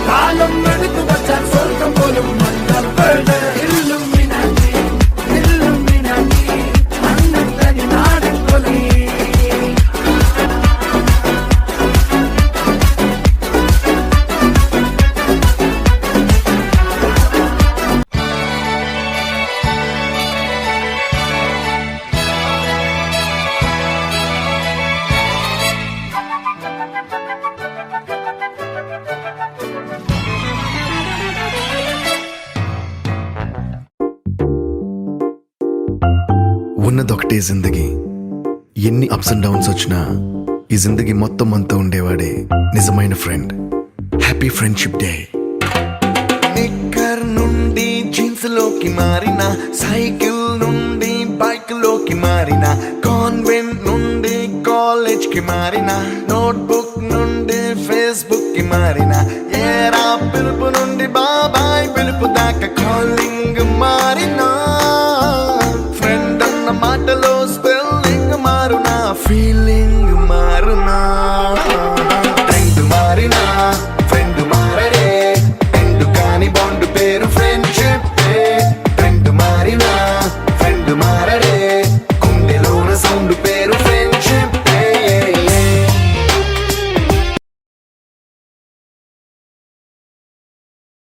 காலம் எடுத்து வச்சான் சொர்க்கம் போலும் மன்னர்கள் இல்லுமினாட்டி இல்லுமினாட்டி அண்ணன் தனி நாடன் கொலை ఉన్నదొకటే జిందగీ, ఎన్ని అప్స్ అండ్ డౌన్స్ వచ్చినా ఈ జిందగీ మొత్తం అంతా ఉండేవాడే నిజమైన friend. Happy friendship day. Knicker నుండి జీన్స్ లోకి మారిన, సైకిల్ నుండి బైక్ లోకి మారిన, కాన్వెంట్ నుండి కాలేజ్ కి మారిన, నోట్బుక్ నుండి ఫేస్బుక్ కి మారిన, ఏరా పిలుపు నుండి బాబాయ్ పిలుపు దాకా కాలింగ్ మారినా, మాటలో స్పెల్లింగ్ మారునా, ఫీల్